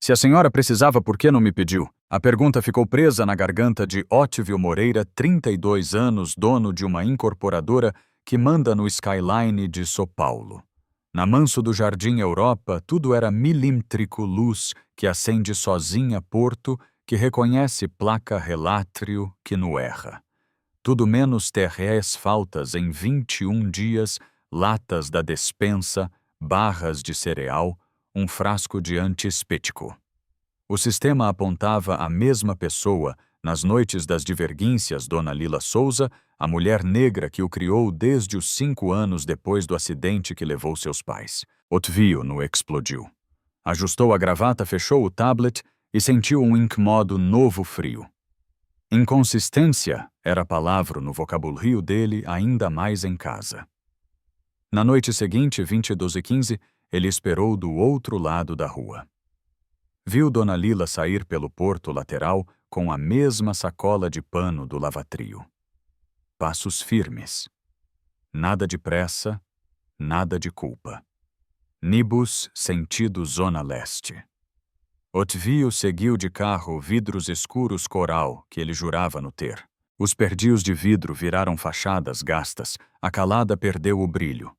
Se a senhora precisava, por que não me pediu? A pergunta ficou presa na garganta de Ótavio Moreira, 32 anos, dono de uma incorporadora que manda no Skyline de São Paulo. Na Manso do Jardim Europa, tudo era milímetrico luz que acende sozinha Porto, que reconhece placa relátrio que não erra. Tudo menos terrés faltas em 21 dias, latas da despensa, barras de cereal, um frasco de antispético. O sistema apontava a mesma pessoa nas noites das divergências, Dona Lila Souza, a mulher negra que o criou desde os 5 anos depois do acidente que levou seus pais. Otvio no explodiu. Ajustou a gravata, fechou o tablet e sentiu um incômodo novo frio. Inconsistência era a palavra no vocabulário dele, ainda mais em casa. Na noite seguinte, 22h15, ele esperou do outro lado da rua. Viu Dona Lila sair pelo porto lateral com a mesma sacola de pano do lavatrio. Passos firmes. Nada de pressa, nada de culpa. Nibus, sentido Zona Leste. Otvio seguiu de carro vidros escuros coral que ele jurava não ter. Os perdios de vidro viraram fachadas gastas, a calada perdeu o brilho.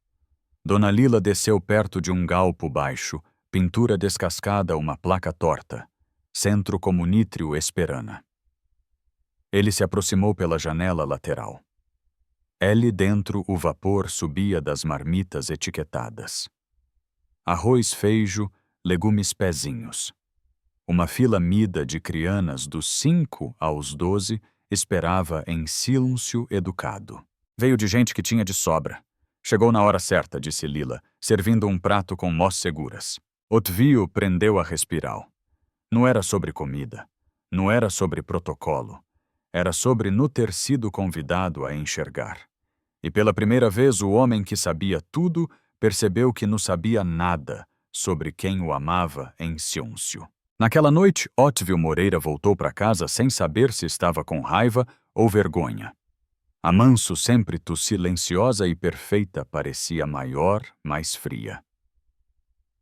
Dona Lila desceu perto de um galpo baixo, pintura descascada, uma placa torta. Centro Comunítrio Esperana. Ele se aproximou pela janela lateral. Ali dentro o vapor subia das marmitas etiquetadas. Arroz feijo, legumes pezinhos. Uma fila mida de crianas dos 5 aos 12 esperava em silêncio educado. Veio de gente que tinha de sobra. Chegou na hora certa, disse Lila, servindo um prato com mós seguras. Otvio prendeu a respirar. Não era sobre comida. Não era sobre protocolo. Era sobre não ter sido convidado a enxergar. E pela primeira vez o homem que sabia tudo percebeu que não sabia nada sobre quem o amava em silêncio. Naquela noite, Ótavio Moreira voltou para casa sem saber se estava com raiva ou vergonha. A Manso, sempre tu silenciosa e perfeita, parecia maior, mais fria.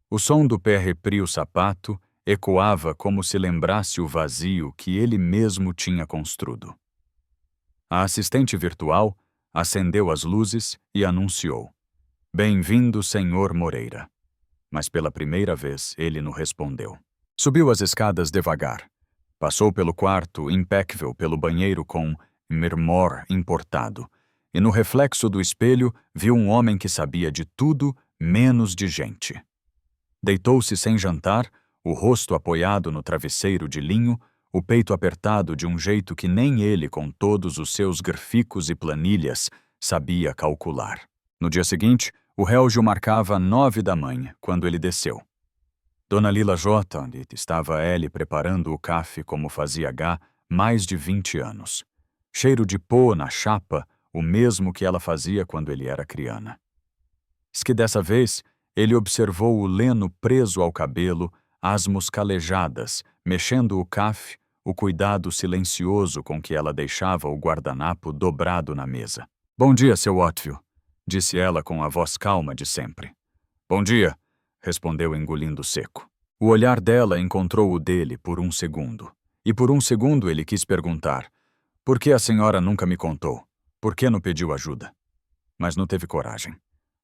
O som do pé reprio sapato ecoava como se lembrasse o vazio que ele mesmo tinha construído. A assistente virtual acendeu as luzes e anunciou: "Bem-vindo, senhor Moreira." Mas pela primeira vez ele não respondeu. Subiu as escadas devagar. Passou pelo quarto impecável, pelo banheiro com murmur importado, e no reflexo do espelho viu um homem que sabia de tudo menos de gente. Deitou-se sem jantar, o rosto apoiado no travesseiro de linho, o peito apertado de um jeito que nem ele, com todos os seus graficos e planilhas, sabia calcular. No dia seguinte, o relógio marcava 9 da manhã, quando ele desceu. Dona Lila J, onde estava ele preparando o café como fazia H, mais de 20 anos. Cheiro de pó na chapa, o mesmo que ela fazia quando ele era criança. Diz que dessa vez ele observou o leno preso ao cabelo, asmos calejadas, mexendo o café, o cuidado silencioso com que ela deixava o guardanapo dobrado na mesa. "Bom dia, seu Ótavio", disse ela com a voz calma de sempre. "Bom dia", respondeu engolindo seco. O olhar dela encontrou o dele por um segundo. E por um segundo ele quis perguntar: "Por que a senhora nunca me contou? Por que não pediu ajuda?" Mas não teve coragem.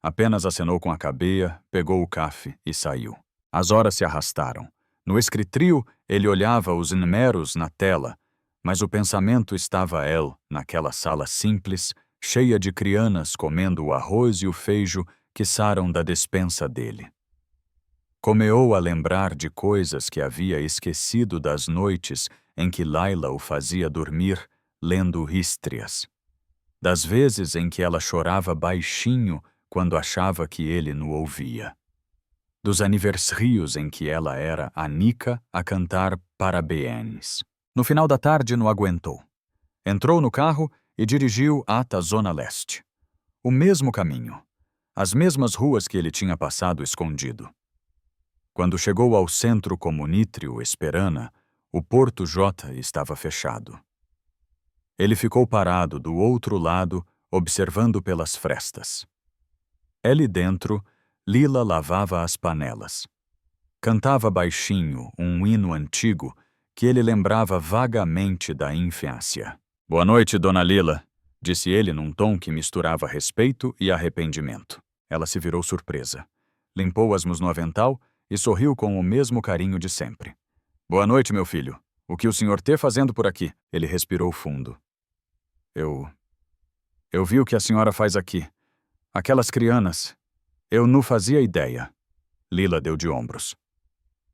Apenas acenou com a cabeça, pegou o café e saiu. As horas se arrastaram. No escritório, ele olhava os números na tela, mas o pensamento estava ele, naquela sala simples, cheia de crianas comendo o arroz e o feijo que saram da despensa dele. Comeou a lembrar de coisas que havia esquecido das noites em que Laila o fazia dormir, lendo Hístrias. Das vezes em que ela chorava baixinho quando achava que ele não ouvia. Dos aniversários em que ela era a Nica a cantar parabéns. No final da tarde não aguentou. Entrou no carro e dirigiu até a Zona Leste. O mesmo caminho. As mesmas ruas que ele tinha passado escondido. Quando chegou ao Centro Comunítrio Esperana, o Porto J estava fechado. Ele ficou parado do outro lado, observando pelas frestas. Ali dentro, Lila lavava as panelas. Cantava baixinho um hino antigo que ele lembrava vagamente da infância. Boa noite, Dona Lila, disse ele num tom que misturava respeito e arrependimento. Ela se virou surpresa. Limpou asmos no avental e sorriu com o mesmo carinho de sempre. Boa noite, meu filho. O que o senhor tá fazendo por aqui? Ele respirou fundo. Eu vi o que a senhora faz aqui. Aquelas crianas. Eu não fazia ideia. Lila deu de ombros.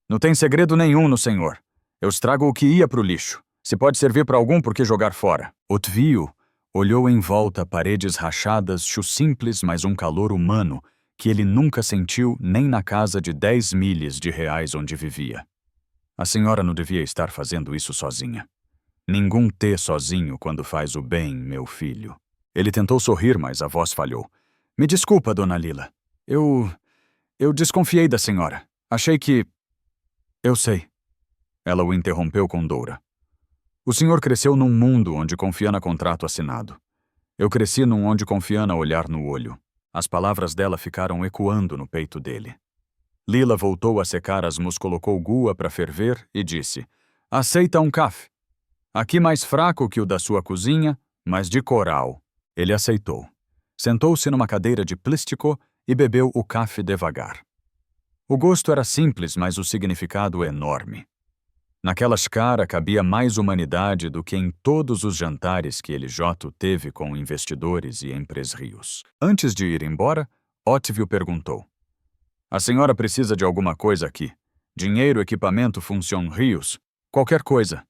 Não tem segredo nenhum no senhor. Eu estrago o que ia pro lixo. Se pode servir para algum, por que jogar fora? Otvio olhou em volta paredes rachadas, simples, mas um calor humano que ele nunca sentiu nem na casa de 10 milhas de reais onde vivia. A senhora não devia estar fazendo isso sozinha. Ninguém tê sozinho quando faz o bem, meu filho. Ele tentou sorrir, mas a voz falhou. Me desculpa, Dona Lila. Eu desconfiei da senhora. Achei que... Eu sei. Ela o interrompeu com Doura. O senhor cresceu num mundo onde confia no contrato assinado. Eu cresci num onde confia no olhar no olho. As palavras dela ficaram ecoando no peito dele. Lila voltou a secar asmos, colocou gua para ferver e disse: Aceita um café. Aqui mais fraco que o da sua cozinha, mas de coral. Ele aceitou. Sentou-se numa cadeira de plástico e bebeu o café devagar. O gosto era simples, mas o significado enorme. Naquela xícara cabia mais humanidade do que em todos os jantares que ele teve com investidores e empresários. Antes de ir embora, Otvio perguntou: A senhora precisa de alguma coisa aqui? Dinheiro, equipamento, funcionários? Qualquer coisa.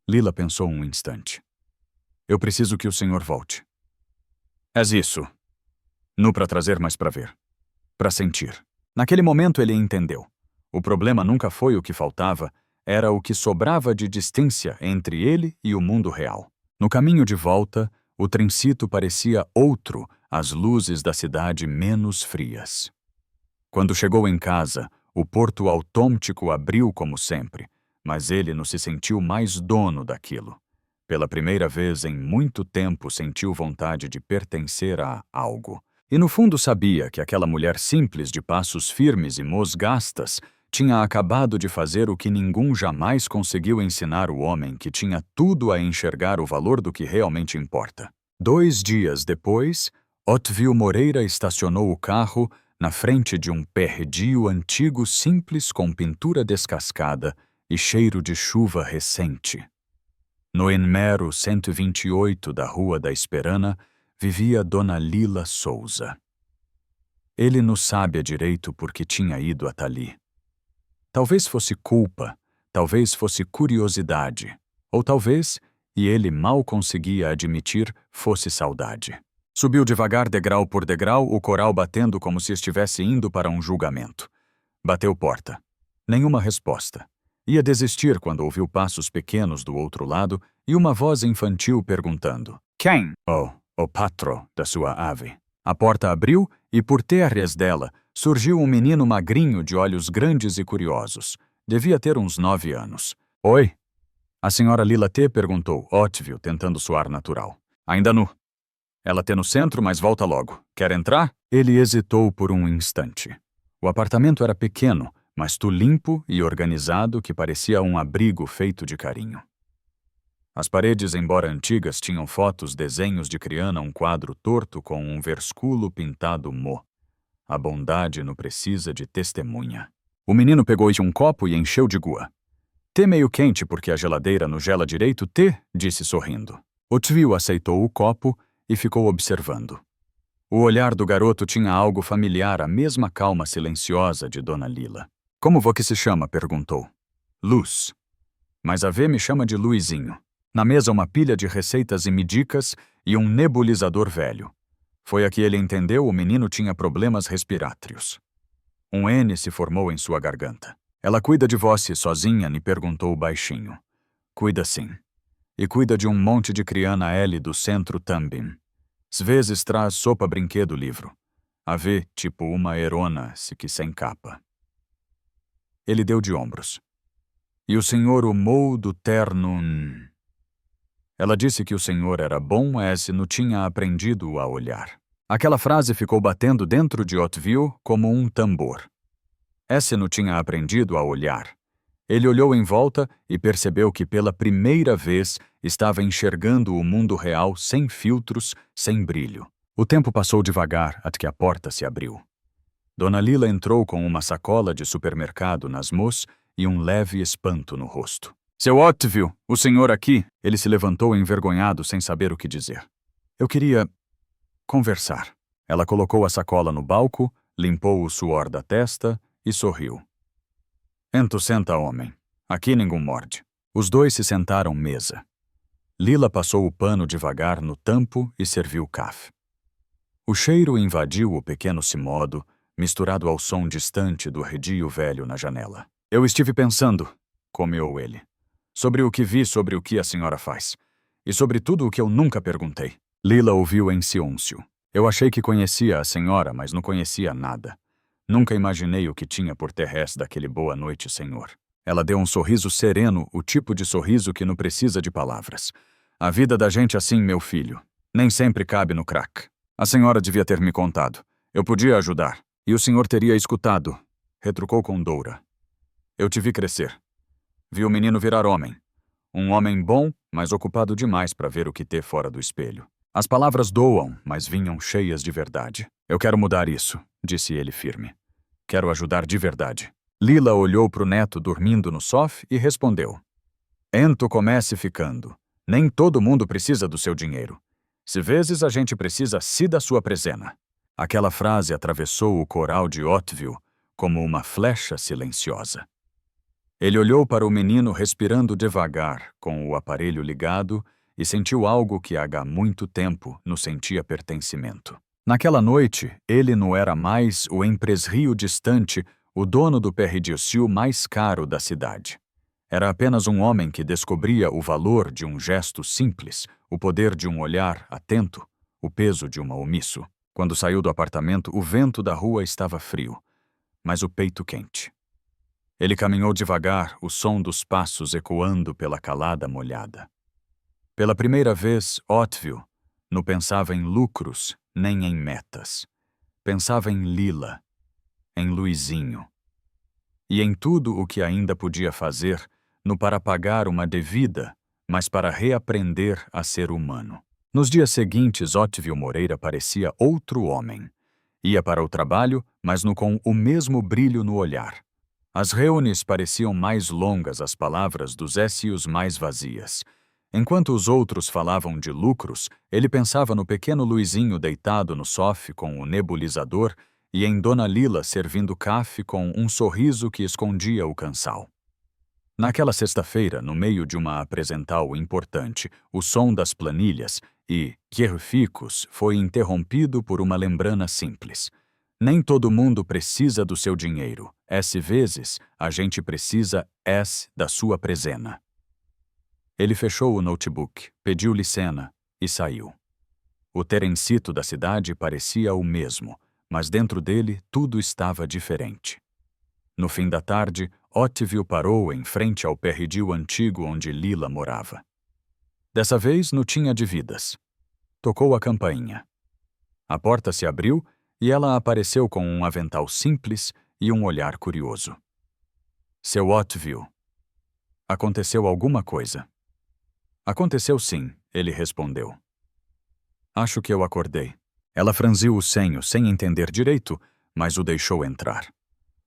Lila pensou um instante. Eu preciso que o senhor volte. É isso. Não para trazer, mas para ver. Para sentir. Naquele momento ele entendeu. O problema nunca foi o que faltava, era o que sobrava de distância entre ele e o mundo real. No caminho de volta, o trencito parecia outro, as luzes da cidade menos frias. Quando chegou em casa, o porto autômatico abriu como sempre, mas ele não se sentiu mais dono daquilo. Pela primeira vez em muito tempo sentiu vontade de pertencer a algo. E no fundo sabia que aquela mulher simples de passos firmes e mosgastas tinha acabado de fazer o que ninguém jamais conseguiu ensinar o homem que tinha tudo a enxergar o valor do que realmente importa. 2 dias depois, Otvio Moreira estacionou o carro na frente de um prédio antigo simples com pintura descascada e cheiro de chuva recente. No número 128 da Rua da Esperana vivia Dona Lila Souza. Ele não sabia direito por que tinha ido até ali. Talvez fosse culpa, talvez fosse curiosidade, ou talvez, e ele mal conseguia admitir, fosse saudade. Subiu devagar, degrau por degrau, o coral batendo como se estivesse indo para um julgamento. Bateu porta. Nenhuma resposta. Ia desistir quando ouviu passos pequenos do outro lado e uma voz infantil perguntando: Quem? Oh, o patro da sua ave. A porta abriu e por terras dela surgiu um menino magrinho de olhos grandes e curiosos. Devia ter uns 9 anos. Oi? A senhora Lila T. perguntou, Otvio, tentando soar natural. Ainda nu. Ela tá no centro, mas volta logo. Quer entrar? Ele hesitou por um instante. O apartamento era pequeno, mas limpo e organizado que parecia um abrigo feito de carinho. As paredes, embora antigas, tinham fotos, desenhos de criança, um quadro torto com um versículo pintado mo. A bondade não precisa de testemunha. O menino pegou um copo e encheu de gua. Tê meio quente porque a geladeira não gela direito, Tê? Disse sorrindo. Otvio aceitou o copo e ficou observando. O olhar do garoto tinha algo familiar, a mesma calma silenciosa de Dona Lila. Como você se chama? Perguntou. Luz. Mas a V me chama de Luizinho. Na mesa uma pilha de receitas e medicas e um nebulizador velho. Foi aqui ele entendeu o menino tinha problemas respirátorios. Um N se formou em sua garganta. Ela cuida de você sozinha? Me perguntou baixinho. Cuida sim. E cuida de um monte de criança L do centro também. Às vezes traz sopa brinquedo livro. A V, tipo uma herona, se que sem capa. Ele deu de ombros. E o senhor humou do terno... Ela disse que o senhor era bom, se não tinha aprendido a olhar. Aquela frase ficou batendo dentro de Otvio como um tambor. Não tinha aprendido a olhar. Ele olhou em volta e percebeu que pela primeira vez estava enxergando o mundo real sem filtros, sem brilho. O tempo passou devagar até que a porta se abriu. Dona Lila entrou com uma sacola de supermercado nas mãos e um leve espanto no rosto. Seu Otávio, o senhor aqui? Ele se levantou envergonhado sem saber o que dizer. Eu queria conversar. Ela colocou a sacola no balco, limpou o suor da testa e sorriu. Senta, homem. Aqui ninguém morde. Os dois se sentaram mesa. Lila passou o pano devagar no tampo e serviu café. O cheiro invadiu o pequeno cimodo, misturado ao som distante do arredio velho na janela. Eu estive pensando, comeou ele, sobre o que vi, sobre o que a senhora faz. E sobre tudo o que eu nunca perguntei. Lila ouviu em silêncio. Eu achei que conhecia a senhora, mas não conhecia nada. Nunca imaginei o que tinha por terrestre daquele boa noite, senhor. Ela deu um sorriso sereno, o tipo de sorriso que não precisa de palavras. A vida da gente assim, meu filho. Nem sempre cabe no crack. A senhora devia ter me contado. Eu podia ajudar. E o senhor teria escutado. Retrucou com Doura. Eu te vi crescer. Vi o menino virar homem. Um homem bom, mas ocupado demais para ver o que ter fora do espelho. As palavras doam, mas vinham cheias de verdade. Eu quero mudar isso, disse ele firme. Quero ajudar de verdade. Lila olhou para o neto dormindo no sofá e respondeu. Ento comece ficando. Nem todo mundo precisa do seu dinheiro. Se vezes a gente precisa da sua presena. Aquela frase atravessou o coral de Otávio como uma flecha silenciosa. Ele olhou para o menino respirando devagar, com o aparelho ligado, e sentiu algo que há muito tempo nos sentia pertencimento. Naquela noite, ele não era mais o empresário distante, o dono do perridício mais caro da cidade. Era apenas um homem que descobria o valor de um gesto simples, o poder de um olhar atento, o peso de uma omisso. Quando saiu do apartamento, o vento da rua estava frio, mas o peito quente. Ele caminhou devagar, o som dos passos ecoando pela calada molhada. Pela primeira vez, Otávio não pensava em lucros nem em metas. Pensava em Lila, em Luizinho. E em tudo o que ainda podia fazer, no para pagar uma devida, mas para reaprender a ser humano. Nos dias seguintes, Otávio Moreira parecia outro homem. Ia para o trabalho, mas com o mesmo brilho no olhar. As reuniões pareciam mais longas, as palavras dos SUs mais vazias. Enquanto os outros falavam de lucros, ele pensava no pequeno Luizinho deitado no sofá com o nebulizador e em Dona Lila servindo café com um sorriso que escondia o cansal. Naquela sexta-feira, no meio de uma apresental importante, o som das planilhas e querficos foi interrompido por uma lembrana simples. Nem todo mundo precisa do seu dinheiro. Vezes, a gente precisa da sua presena. Ele fechou o notebook, pediu licença e saiu. O terencito da cidade parecia o mesmo, mas dentro dele tudo estava diferente. No fim da tarde, Otávio parou em frente ao perridio antigo onde Lila morava. Dessa vez não tinha dívidas. Tocou a campainha. A porta se abriu e ela apareceu com um avental simples e um olhar curioso. Seu Otávio. Aconteceu alguma coisa? Aconteceu sim, ele respondeu. Acho que eu acordei. Ela franziu o senho sem entender direito, mas o deixou entrar.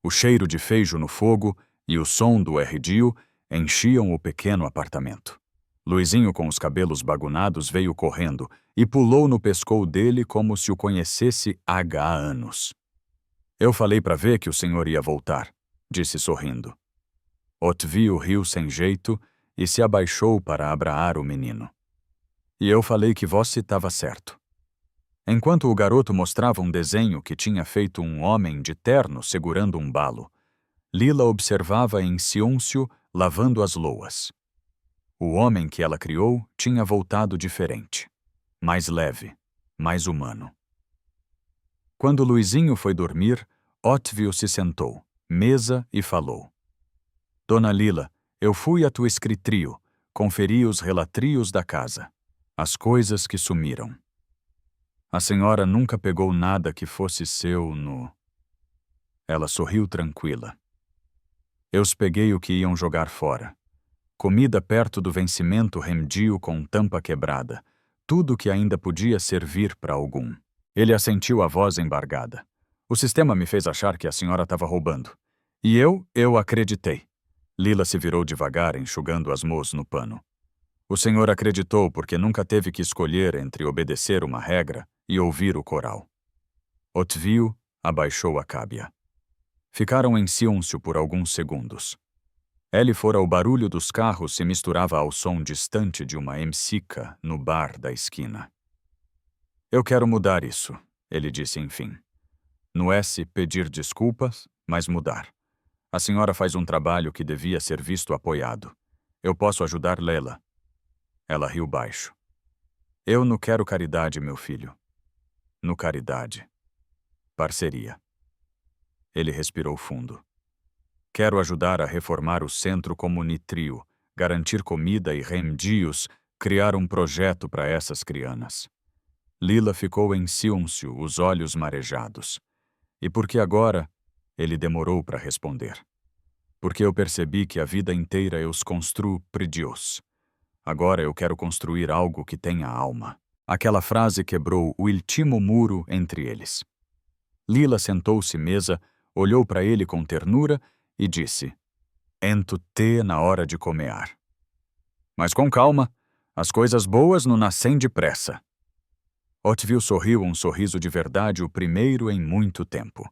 O cheiro de feijo no fogo e o som do arredio enchiam o pequeno apartamento. Luizinho, com os cabelos bagunados, veio correndo e pulou no pescoço dele como se o conhecesse há anos. Eu falei para ver que o senhor ia voltar, disse sorrindo. Otávio riu sem jeito e se abaixou para abraar o menino. E eu falei que você estava certo. Enquanto o garoto mostrava um desenho que tinha feito um homem de terno segurando um balo, Lila observava em silêncio lavando as louas. O homem que ela criou tinha voltado diferente, mais leve, mais humano. Quando Luizinho foi dormir, Otávio se sentou, mesa e falou. Dona Lila, eu fui a tua escritrio, conferi os relatrios da casa, as coisas que sumiram. A senhora nunca pegou nada que fosse seu no... Ela sorriu tranquila. Eu peguei o que iam jogar fora. Comida perto do vencimento rendia com tampa quebrada. Tudo que ainda podia servir para algum. Ele assentiu a voz embargada. O sistema me fez achar que a senhora estava roubando. E eu acreditei. Lila se virou devagar, enxugando as mãos no pano. O senhor acreditou porque nunca teve que escolher entre obedecer uma regra e ouvir o coral. Otvio abaixou a cábia. Ficaram em silêncio por alguns segundos. Ele fora o barulho dos carros se misturava ao som distante de uma emsica no bar da esquina. Eu quero mudar isso, ele disse enfim. No S pedir desculpas, mas mudar. A senhora faz um trabalho que devia ser visto apoiado. Eu posso ajudar Lela. Ela riu baixo. Eu não quero caridade, meu filho. No caridade. Parceria. Ele respirou fundo. Quero ajudar a reformar o centro comunitrio, garantir comida e remedios, criar um projeto para essas crianças. Lila ficou em silêncio, os olhos marejados. E por que agora? Ele demorou para responder. Porque eu percebi que a vida inteira eu os construo por Deus. Agora eu quero construir algo que tenha alma. Aquela frase quebrou o último muro entre eles. Lila sentou-se mesa, olhou para ele com ternura e disse: Ento te na hora de comear. Mas com calma, as coisas boas não nascem depressa. Otvio sorriu um sorriso de verdade, o primeiro em muito tempo.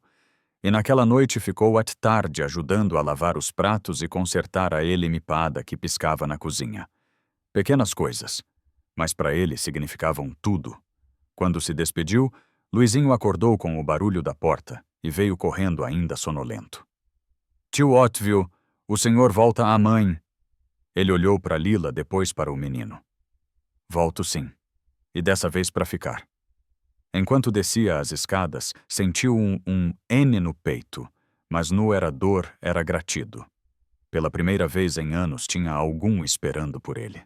E naquela noite ficou at tarde ajudando a lavar os pratos e consertar a elimipada que piscava na cozinha. Pequenas coisas, mas para ele significavam tudo. Quando se despediu, Luizinho acordou com o barulho da porta e veio correndo ainda sonolento. Tio Otvio, o senhor volta à mãe. Ele olhou para Lila, depois para o menino. Volto sim, e dessa vez para ficar. Enquanto descia as escadas, sentiu um N no peito, mas não era dor, era gratido. Pela primeira vez em anos tinha algum esperando por ele.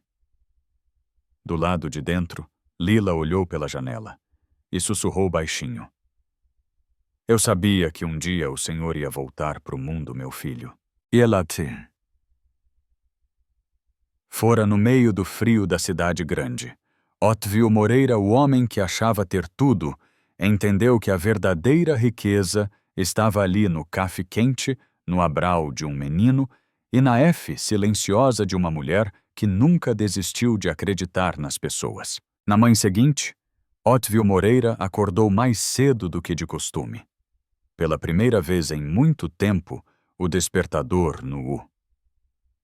Do lado de dentro, Lila olhou pela janela e sussurrou baixinho. Eu sabia que um dia o senhor ia voltar pro mundo, meu filho. E ela te... Fora no meio do frio da cidade grande. Otvio Moreira, o homem que achava ter tudo, entendeu que a verdadeira riqueza estava ali no café quente, no abral de um menino e na F silenciosa de uma mulher que nunca desistiu de acreditar nas pessoas. Na manhã seguinte, Otvio Moreira acordou mais cedo do que de costume. Pela primeira vez em muito tempo, o despertador no U.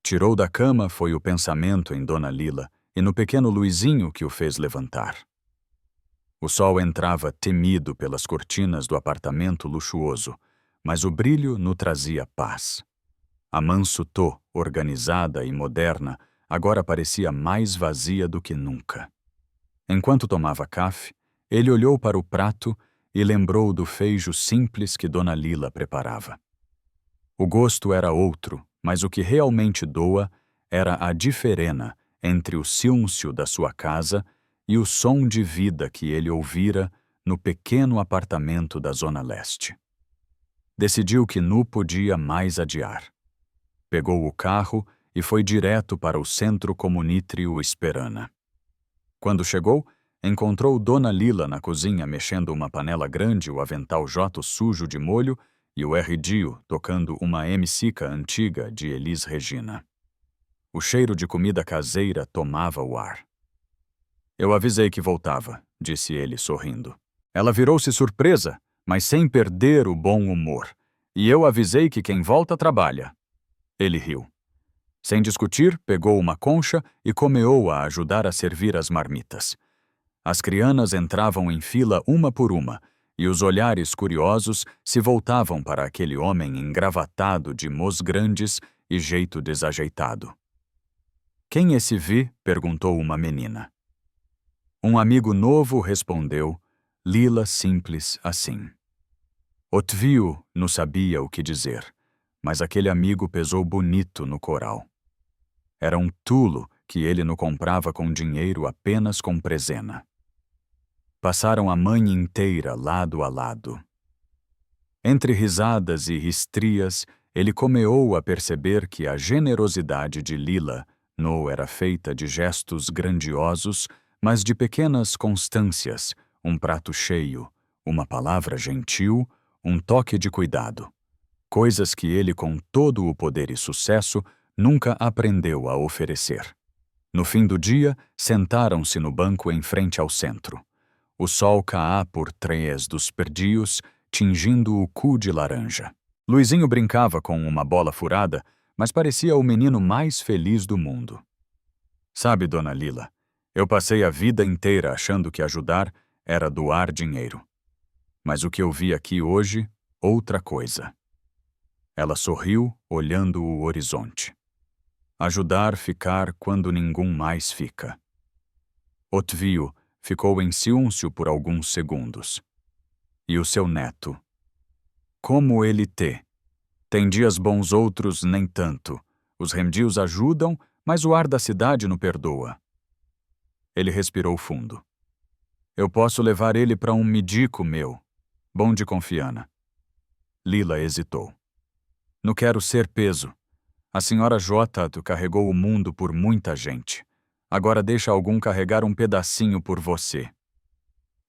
Tirou da cama foi o pensamento em Dona Lila e no pequeno Luizinho que o fez levantar. O sol entrava temido pelas cortinas do apartamento luxuoso, mas o brilho no trazia paz. A Mansutô, organizada e moderna, agora parecia mais vazia do que nunca. Enquanto tomava café, ele olhou para o prato e lembrou do feijo simples que Dona Lila preparava. O gosto era outro, mas o que realmente doa era a diferença entre o silêncio da sua casa e o som de vida que ele ouvira no pequeno apartamento da Zona Leste. Decidiu que não podia mais adiar. Pegou o carro e foi direto para o centro comunitrio Esperana. Quando chegou, encontrou Dona Lila na cozinha mexendo uma panela grande, o avental joto sujo de molho e o R-Dio tocando uma emsica antiga de Elis Regina. O cheiro de comida caseira tomava o ar. Eu avisei que voltava, disse ele sorrindo. Ela virou-se surpresa, mas sem perder o bom humor. E eu avisei que quem volta trabalha. Ele riu. Sem discutir, pegou uma concha e comeou a ajudar a servir as marmitas. As crianas entravam em fila uma por uma, e os olhares curiosos se voltavam para aquele homem engravatado de mãos grandes e jeito desajeitado. Quem esse vi? Perguntou uma menina. Um amigo novo respondeu, Lila simples assim. Otvio não sabia o que dizer, mas aquele amigo pesou bonito no coral. Era um tulo que ele não comprava com dinheiro, apenas com presena. Passaram a manhã inteira lado a lado. Entre risadas e histrias, ele comeou a perceber que a generosidade de Lila não era feita de gestos grandiosos, mas de pequenas constâncias, um prato cheio, uma palavra gentil, um toque de cuidado. Coisas que ele, com todo o poder e sucesso, nunca aprendeu a oferecer. No fim do dia, sentaram-se no banco em frente ao centro. O sol caía por trás dos perdios, tingindo o cu de laranja. Luizinho brincava com uma bola furada, mas parecia o menino mais feliz do mundo. Sabe, dona Lila, eu passei a vida inteira achando que ajudar era doar dinheiro. Mas o que eu vi aqui hoje, outra coisa. Ela sorriu, olhando o horizonte. Ajudar ficar quando ninguém mais fica. Otvio ficou em silêncio por alguns segundos. E o seu neto? Como ele tem dias bons, outros nem tanto. Os remedios ajudam, mas o ar da cidade não perdoa. Ele respirou fundo. Eu posso levar ele para um médico meu, bom de confiança. Lila hesitou. Não quero ser peso. A senhora J. carregou o mundo por muita gente. Agora deixa algum carregar um pedacinho por você.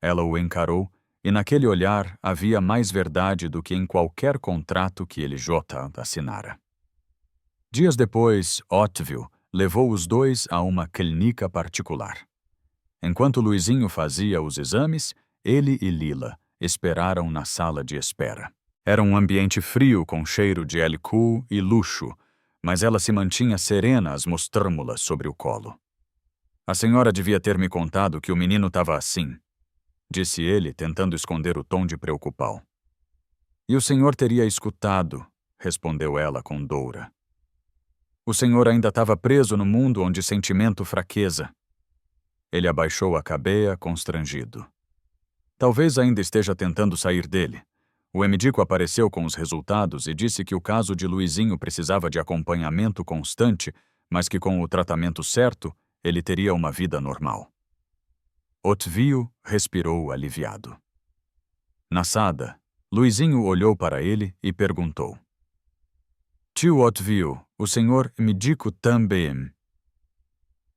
Ela o encarou, e naquele olhar havia mais verdade do que em qualquer contrato que ele J. assinara. Dias depois, Otvio levou os dois a uma clínica particular. Enquanto Luizinho fazia os exames, ele e Lila esperaram na sala de espera. Era um ambiente frio com cheiro de LQ e luxo, mas ela se mantinha serena às mostrâmulas sobre o colo. A senhora devia ter me contado que o menino estava assim, disse ele, tentando esconder o tom de preocupado. E o senhor teria escutado, respondeu ela com doura. O senhor ainda estava preso no mundo onde sentimento fraqueza. Ele abaixou a cabeça, constrangido. Talvez ainda esteja tentando sair dele. O médico apareceu com os resultados e disse que o caso de Luizinho precisava de acompanhamento constante, mas que com o tratamento certo, ele teria uma vida normal. Otvio respirou aliviado. Na sala, Luizinho olhou para ele e perguntou. Tio Otvio, o senhor médico também?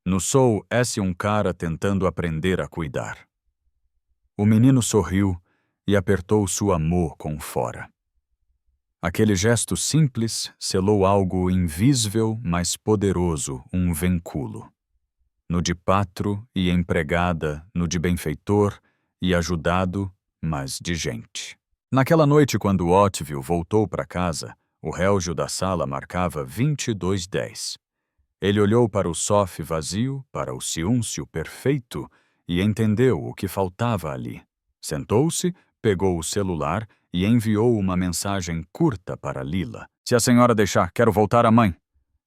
Não sou esse um cara tentando aprender a cuidar. O menino sorriu e apertou sua mão com fora. Aquele gesto simples selou algo invisível, mas poderoso, um vínculo. No de patro e empregada, no de benfeitor e ajudado, mas de gente. Naquela noite, quando Otvio voltou para casa, o relógio da sala marcava 22:10. Ele olhou para o sofá vazio, para o silêncio perfeito, e entendeu o que faltava ali. Sentou-se, pegou o celular e enviou uma mensagem curta para Lila. Se a senhora deixar, quero voltar à mãe.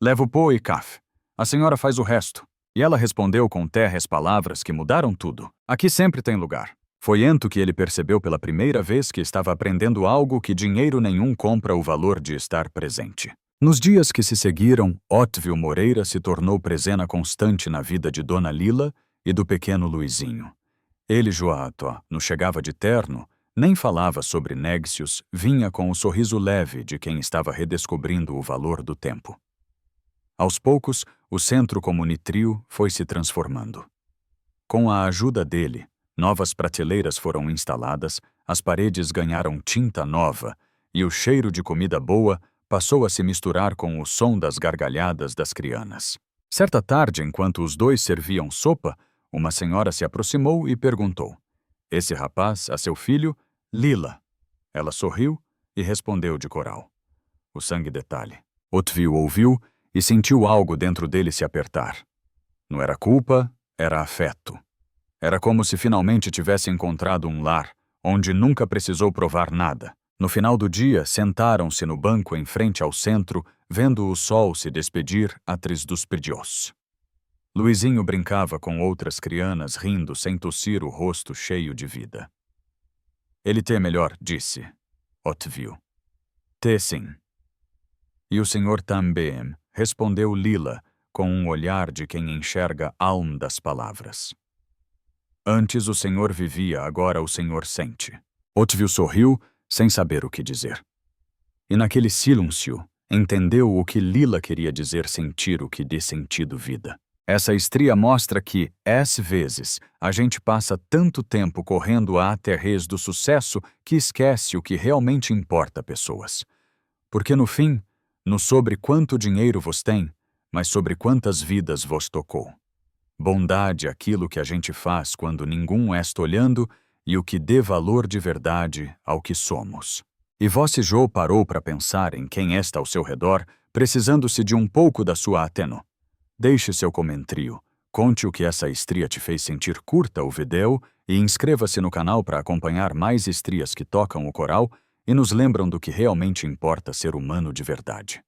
Levo pão e café. A senhora faz o resto. E ela respondeu com terras palavras que mudaram tudo. Aqui sempre tem lugar. Foi ento que ele percebeu pela primeira vez que estava aprendendo algo que dinheiro nenhum compra o valor de estar presente. Nos dias que se seguiram, Otvio Moreira se tornou presença constante na vida de Dona Lila e do pequeno Luizinho. Ele, Joato, não chegava de terno, nem falava sobre négcios, vinha com o sorriso leve de quem estava redescobrindo o valor do tempo. Aos poucos, o centro comunitário foi se transformando. Com a ajuda dele, novas prateleiras foram instaladas, as paredes ganharam tinta nova e o cheiro de comida boa passou a se misturar com o som das gargalhadas das crianças. Certa tarde, enquanto os dois serviam sopa, uma senhora se aproximou e perguntou: Esse rapaz, a seu filho, Lila? Ela sorriu e respondeu de coral. O sangue detalhe. Otvio ouviu e sentiu algo dentro dele se apertar. Não era culpa, era afeto. Era como se finalmente tivesse encontrado um lar, onde nunca precisou provar nada. No final do dia, sentaram-se no banco em frente ao centro, vendo o sol se despedir atrás dos prédios. Luizinho brincava com outras crianças, rindo sem tossir o rosto cheio de vida. Ele tem melhor, disse Otvio. Tem sim. E o senhor também, respondeu Lila, com um olhar de quem enxerga a alma das palavras. Antes o senhor vivia, agora o senhor sente. Otvio sorriu, sem saber o que dizer. E naquele silêncio, entendeu o que Lila queria dizer sentir o que dê sentido vida. Essa estria mostra que, às vezes, a gente passa tanto tempo correndo atrás do sucesso que esquece o que realmente importa a pessoas. Porque no fim, não sobre quanto dinheiro vos tem, mas sobre quantas vidas vos tocou. Bondade é aquilo que a gente faz quando ninguém está olhando e o que dê valor de verdade ao que somos. E você já parou para pensar em quem está ao seu redor, precisando-se de um pouco da sua atenção? Deixe seu comentário, conte o que essa estria te fez sentir, curta o vídeo e inscreva-se no canal para acompanhar mais estrias que tocam o coral e nos lembram do que realmente importa ser humano de verdade.